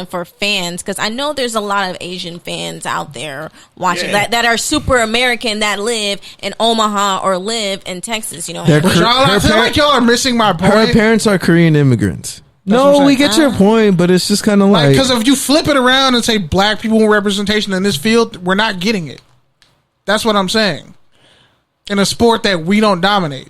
for fans, because I know there's a lot of Asian fans out there watching that are super American that live in Omaha or live in Texas. You know, I feel like y'all are missing my point. Her parents are Korean immigrants. No, we get your point, but it's just kind of like because if you flip it around and say black people representation in this field, we're not getting it. That's what I'm saying. In a sport that we don't dominate.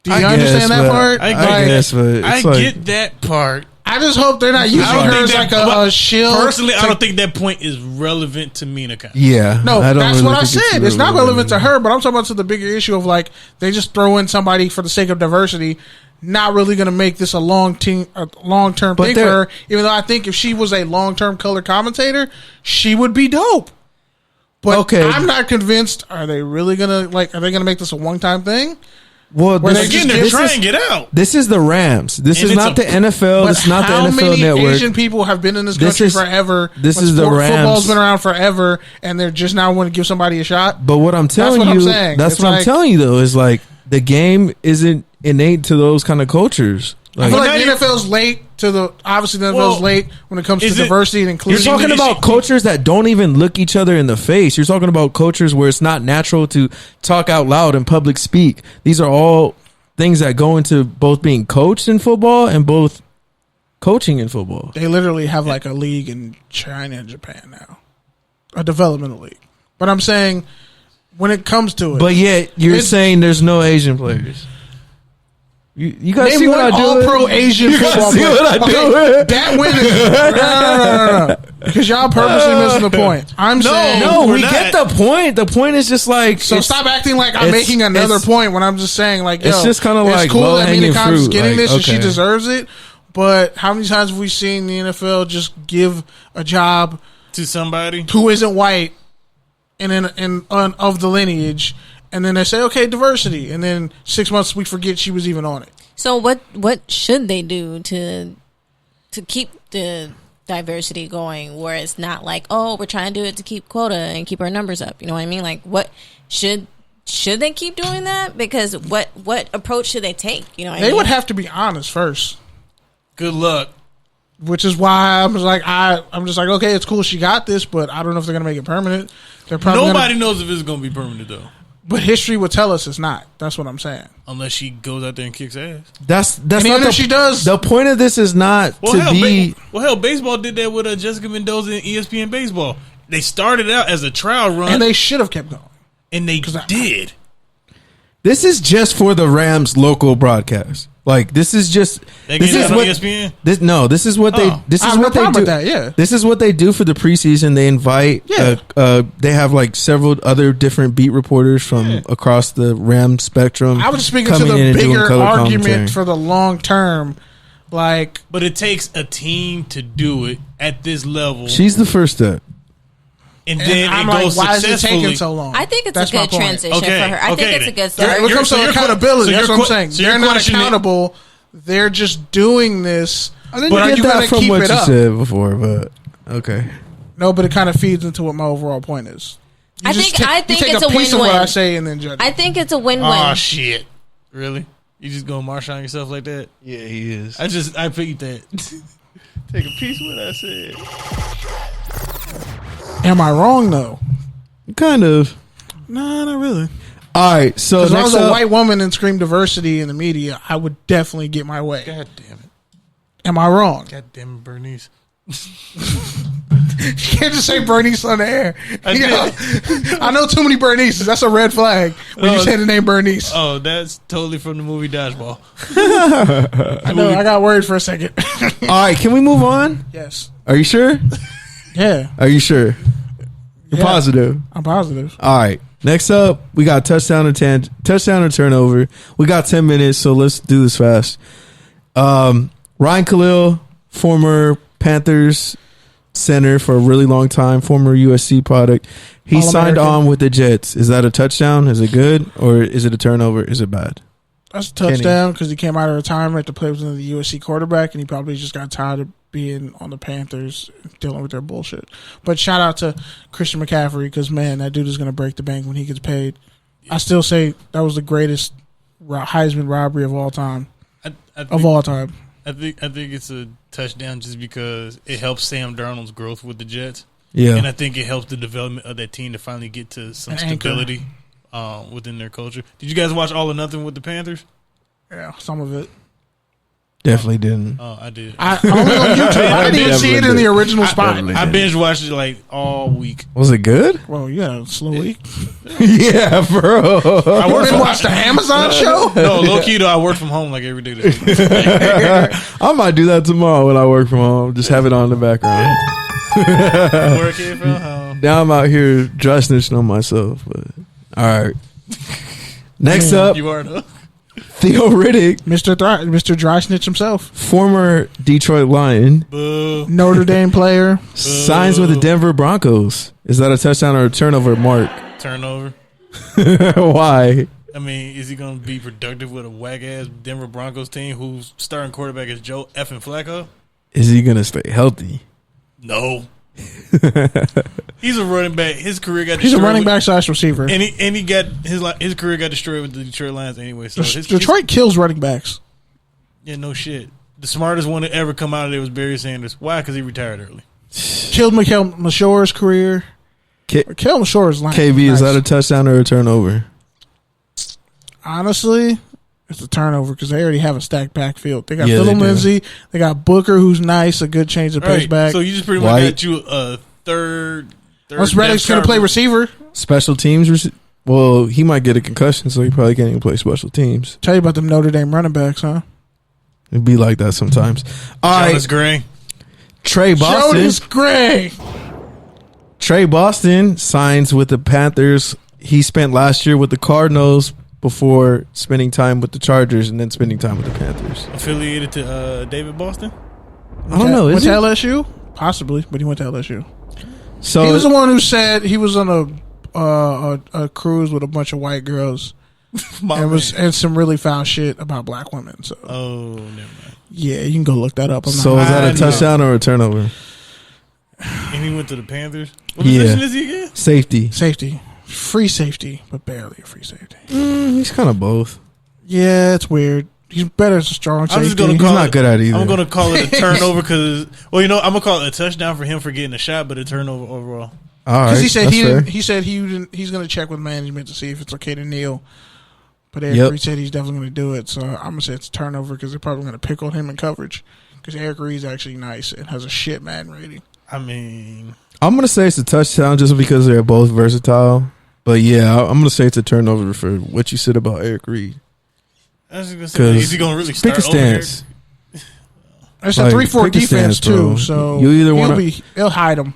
Do you understand that part? I guess, but I get that part. I just hope they're not using her as like a shield. Personally, I don't think that point is relevant to Mina. Yeah. No, that's what I said. It's not relevant to her, but I'm talking about to the bigger issue of like they just throw in somebody for the sake of diversity, not really going to make this a long-term thing for her, even though I think if she was a long-term color commentator, she would be dope. But I'm not convinced. Are they really going to are they going to make this a one-time thing? Well, they're trying to get out. This is the Rams. This is not the NFL. This is not the NFL network. How many Asian people have been in this country forever? This is the Rams. Football's been around forever, and they're just now want to give somebody a shot. But what I'm telling you, that's what I'm telling you though, is like the game isn't innate to those kind of cultures. I feel like the NFL's late to the NFL's late when it comes to diversity and inclusion. You're talking about cultures that don't even look each other in the face. You're talking about cultures where it's not natural to talk out loud and public speak. These are all things that go into both being coached in football and both coaching in football. They literally have like a league in China and Japan now, a developmental league. But I'm saying when it comes to it, but yet you're saying there's no Asian players. You guys see what I do? All-pro Asian football player. That win is because y'all purposely missing the point. I'm saying we get the point. The point is just like stop acting like I'm making another point when I'm just saying like it's just kind of like cool that Mina Kimes getting this and she deserves it. But how many times have we seen the NFL just give a job to somebody who isn't white and of the lineage? And then they say, okay, diversity. And then 6 months, we forget she was even on it. So what should they do to keep the diversity going where it's not like, oh, we're trying to do it to keep quota and keep our numbers up? You know what I mean? Like, what should they keep doing that? Because what approach should they take? You know what I mean? They would have to be honest first. Good luck. Which is why I'm just like, okay, it's cool she got this, but I don't know if they're going to make it permanent. They're probably Nobody knows if it's going to be permanent, though. But history would tell us it's not. That's what I'm saying. Unless she goes out there and kicks ass. That's and not even if she does. The point of this is not baseball did that with Jessica Mendoza and ESPN Baseball. They started out as a trial run. And they should have kept going. And they did. This is just for the Rams local broadcast. Like this is just this is what ESPN? This is what they do. This is what they do for the preseason. They invite they have like several other different beat reporters from across the Rams spectrum. I was speaking to the bigger argument for the long term. Like, but it takes a team to do it at this level. She's the first step. And then it goes why is successfully. it taking so long? I think it's a good transition for her. I think it's a good start. When it comes to accountability, that's what I'm saying. They're not accountable. They're just doing this. But you got to keep it up. You said before, but okay. No, but it kind of feeds into what my overall point is. I think it's a win-win. Of what I say and then judge. I think it's a win-win. Oh shit! Really? You just gonna march on yourself like that? Yeah, he is. I picked that. Take a piece of what I said. Am I wrong though? Kind of. Nah, not really. All right, so if I was a white woman and screamed diversity in the media, I would definitely get my way. God damn it! Am I wrong? God damn it, Bernice! You can't just say Bernice on the air. I know too many Bernices. That's a red flag when you say the name Bernice. Oh, that's totally from the movie Dodgeball. I know. I got worried for a second. All right, can we move on? Yes. Are you sure? Yeah. Are you sure? You're positive? I'm positive. All right. Next up, we got touchdown or turnover. We got 10 minutes, so let's do this fast. Ryan Khalil, former Panthers center for a really long time, former USC product. He signed on with the Jets. Is that a touchdown? Is it good? Or is it a turnover? Is it bad? That's a touchdown because he came out of retirement to play with the USC quarterback, and he probably just got tired of being on the Panthers dealing with their bullshit. But shout out to Christian McCaffrey because, man, that dude is going to break the bank when he gets paid. I still say that was the greatest Heisman robbery of all time. Of all time. I think it's a touchdown just because it helps Sam Darnold's growth with the Jets. Yeah. And I think it helps the development of that team to finally get to some stability within their culture. Did you guys watch All or Nothing with the Panthers? Yeah, some of it. Definitely didn't. Oh, I did. Only on YouTube. I didn't even see it in the original spot. I binge watched it like all week. Was it good? Well, yeah, slow week. Yeah, bro. I worked and watched the Amazon show. No, low key though, I work from home like every day this week. I might do that tomorrow when I work from home. Just have it on in the background. Working from home. Now I'm out here dry snitching on myself. But all right. Next up, You are though. Theo Riddick, Mr. Dry Snitch himself, former Detroit Lion, Boo. Notre Dame player, signs with the Denver Broncos. Is that a touchdown or a turnover, Mark? Turnover. Why? I mean, is he going to be productive with a whack-ass Denver Broncos team whose starting quarterback is Joe effing Flacco? Is he going to stay healthy? No. He's a running back. His career got destroyed. he's a running back / receiver. And he got his career got destroyed with the Detroit Lions anyway. So Detroit kills running backs. Yeah, no shit. The smartest one to ever come out of there was Barry Sanders. Why? Because he retired early. Killed Mikael Mashour's career. Mikael Mashour's line. KB, is that a touchdown or a turnover? Honestly, it's a turnover because they already have a stacked backfield. They got Yeah, Phillip they do. Lindsay. They got Booker, who's nice, a good change of pace Right. back. So you just pretty much White. got you a third Unless Reddick's going to play receiver. Special teams? Well, he might get a concussion, so he probably can't even play special teams. Tell you about them Notre Dame running backs, huh? It'd be like that sometimes. All right, Jonas Gray. Trey Boston. Jonas Gray. Trey Boston signs with the Panthers. He spent last year with the Cardinals before spending time with the Chargers and then spending time with the Panthers. Affiliated to David Boston? I don't know. Went Is to he? LSU? Possibly, but he went to LSU. So He was the one who said he was on a cruise with a bunch of white girls and some really foul shit about black women. So Oh, never mind. yeah, you can go look that up. is that a touchdown or a turnover? And he went to the Panthers? What Yeah. position is he again? Safety. Safety, free safety, but barely a free safety. He's kind of both. Yeah, it's weird. He's better as a strong safety. I'm just gonna He's call not good at either. I'm going to call it a turnover because, well, I'm going to call it a touchdown for him for getting a shot, but a turnover overall. All right, Because he said that's he fair. didn't. He said he's going to check with management to see if it's okay to kneel. But Eric Yep. Reed said he's definitely going to do it. So I'm going to say it's a turnover because they're probably going to pick on him in coverage. Because Eric Reed's actually nice and has a shit man rating. I mean, I'm gonna say it's a touchdown just because they're both versatile. But yeah, I'm gonna say it's a turnover for what you said about Eric Reed. I was going to say, is he going to really pick start a stance. It's Like, a 3-4 pick a defense stance, bro. too. So You either wanna- he'll hide him.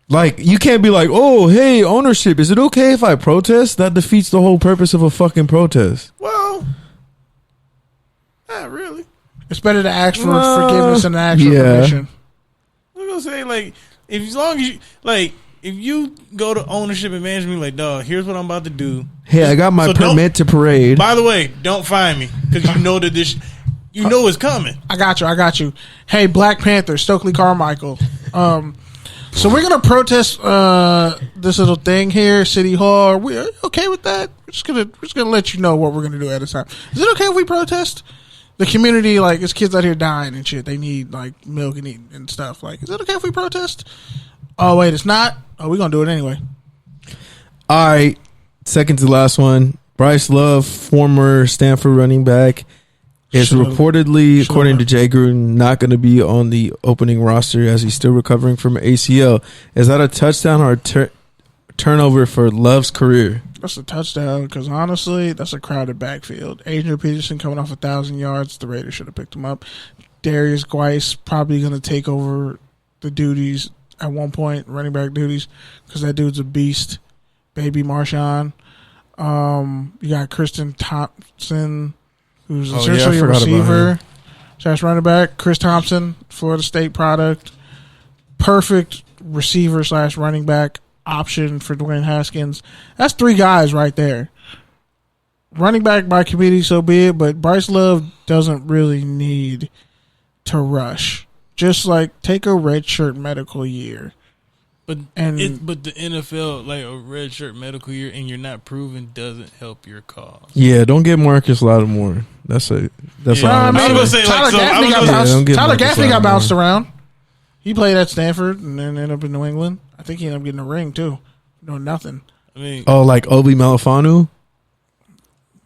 Like, you can't be like, oh, hey, ownership, is it okay if I protest? That defeats the whole purpose of a fucking protest. Well, not really. It's better to ask for forgiveness than to ask for permission. I'm going to say, like, as long as you, like, if you go to ownership and management, like, dog, here's what I'm about to do. Hey, I got my So don't- permit to parade. By the way, don't find me because you know that you know it's coming. I got you. Hey, Black Panther, Stokely Carmichael. So we're gonna protest this little thing here, City Hall. Are we okay with that? We're just gonna let you know what we're gonna do at a time. Is it okay if we protest? The community, like, it's kids out here dying and shit. They need like milk and eat and stuff. Like, is it okay if we protest? Oh wait, it's not. Oh, we're gonna do it anyway. All right, second to last one. Bryce Love, former Stanford running back, is reportedly, according to Jay Gruden, not going to be on the opening roster as he's still recovering from an ACL. Is that a touchdown or a turnover for Love's career? That's a touchdown because honestly, that's a crowded backfield. Adrian Peterson coming off 1,000 yards. The Raiders should have picked him up. Darius Guice probably going to take over the duties at one point, running back duties, because that dude's a beast. Baby Marshawn. You got Kristen Thompson, who's essentially a receiver / running back. Chris Thompson, Florida State product. Perfect receiver / running back option for Dwayne Haskins. That's 3 guys right there. Running back by committee, so be it, but Bryce Love doesn't really need to rush. Just like take a redshirt medical year. But the NFL, like a red shirt medical year, and you're not proven, doesn't help your cause. Yeah, don't get Marcus Lattimore. That's all. I was gonna say, Tyler Gaffney got bounced around. He played at Stanford and then ended up in New England. I think he ended up getting a ring too. No, nothing. I mean, like Obi Malafanu.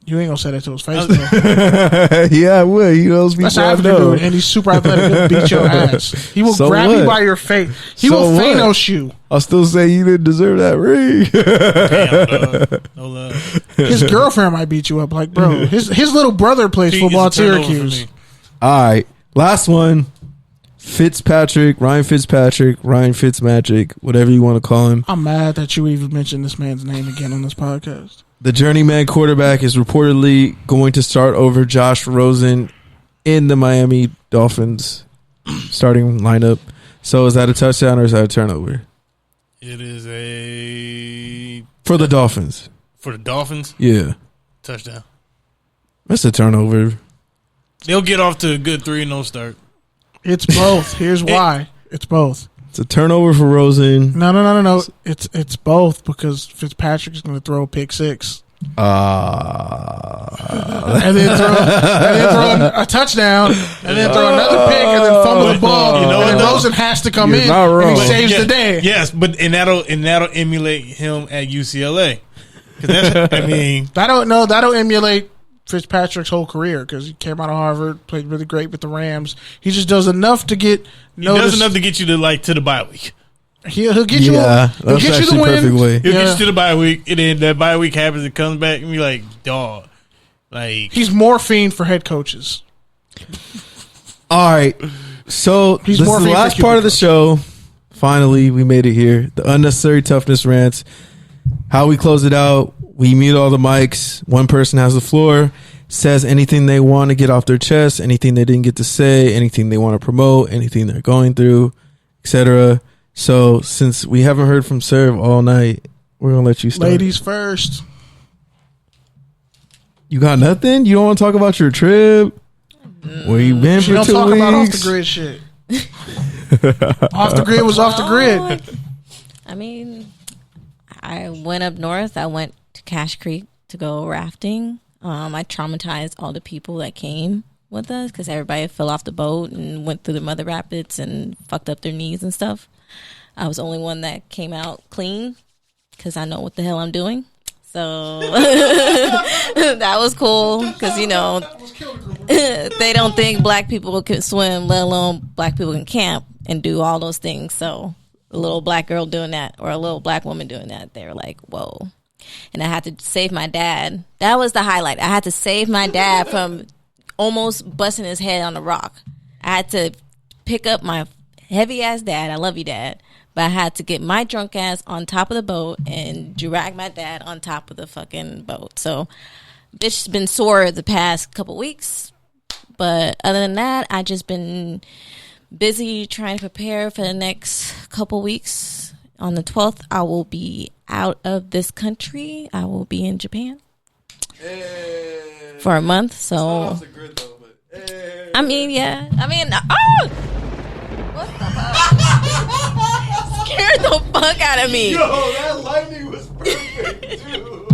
You ain't gonna say that to his face, though. Yeah, I will. He knows me. That's how I do it. And he's super athletic. He'll beat your ass. He will grab you by your face. He will Thanos you. I'll still say you didn't deserve that ring. damn, no love. His girlfriend might beat you up. Like, bro, his little brother plays football at Syracuse. All right, last one. Ryan Fitzmagic, whatever you want to call him. I'm mad that you even mentioned this man's name again on this podcast. The journeyman quarterback is reportedly going to start over Josh Rosen in the Miami Dolphins starting lineup. So is that a touchdown or is that a turnover? It is a... For the Dolphins. For the Dolphins? Yeah. Touchdown. That's a turnover. They'll get off to a good 3-0 start. It's both. Here's why. It's both. It's a turnover for Rosen. No. It's both because Fitzpatrick's going to throw a pick six. And then throw a touchdown, and then throw another pick, and then fumble the ball. And then Rosen has to come in, and he saves the day. Yes, but that'll emulate him at UCLA. That'll emulate Fitzpatrick's whole career because he came out of Harvard, played really great with the Rams. He just does enough to get noticed. He does enough to get you to the bye week. He'll get you. He'll get you the win. Way. He'll get you to the bye week, and then that bye week happens and comes back and be like, dog. Like, he's morphine for head coaches. All right, so this is the last part of the show. Finally, we made it here. The unnecessary toughness rants. How we close it out. We mute all the mics. One person has the floor, says anything they want to get off their chest, anything they didn't get to say, anything they want to promote, anything they're going through, etc. So since we haven't heard from Cerv all night, we're going to let you start. Ladies first. You got nothing? You don't want to talk about your trip? Where you been for 2 weeks? Don't talk about off the grid shit. Off the grid was off the grid. I mean, I went up north. I went to Cache Creek to go rafting. I traumatized all the people that came with us because everybody fell off the boat and went through the mother rapids and fucked up their knees and stuff. I was the only one that came out clean because I know what the hell I'm doing. So that was cool because, they don't think black people can swim, let alone black people can camp and do all those things. So a little black girl doing that or a little black woman doing that, they were like, whoa. And I had to save my dad. That was the highlight. I had to save my dad from almost busting his head on a rock. I had to pick up my heavy-ass dad. I love you, Dad. But I had to get my drunk ass on top of the boat and drag my dad on top of the fucking boat. So, bitch has been sore the past couple weeks. But other than that, I just been busy trying to prepare for the next couple weeks. On the 12th, I will be out of this country. I will be in Japan for a month. So, off the grid though, but I mean, yeah. I mean, oh! What the fuck? Scared the fuck out of me. Yo, that lightning was perfect, dude.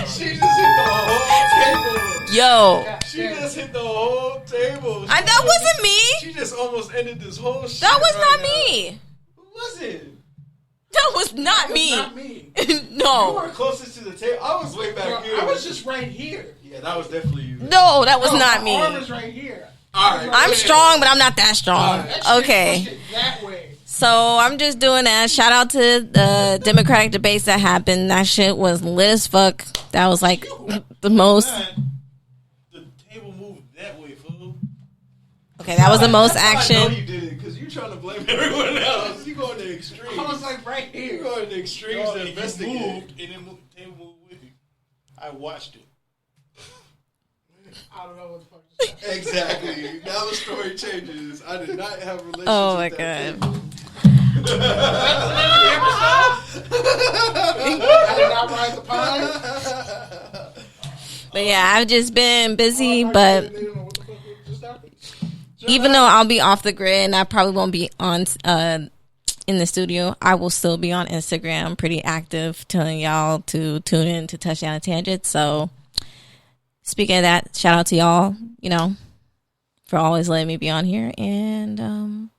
She just hit the whole table. Yo. She just hit the whole table. That wasn't me. She just almost ended this whole shit. That was not me. Who was it? That was not me. Not me. No. You were closest to the table. I was way back here. I was just right here. Yeah, that was definitely you. No, that was not me. My arm is right here. All right. I'm strong, but I'm not that strong. Okay. That way. So I'm just doing that. Shout out to the Democratic debates that happened. That shit was lit as fuck. That was like the most. The table moved that way, fool. Okay, that was the most action. I know you did it because you're trying to blame everyone else. You going to extremes. I was like right here. You going to extremes to investigate. You moved, and then the table moved with you. I watched it. I don't know what the fuck. Exactly. Now the story changes. I did not have relations. Oh my with that god. table. I did not ride the pine. But yeah, I've just been busy, but even though I'll be off the grid and I probably won't be on in the studio, I will still be on Instagram, pretty active, telling y'all to tune in to Touchdown and Tangent. So, speaking of that, shout out to y'all, for always letting me be on here. And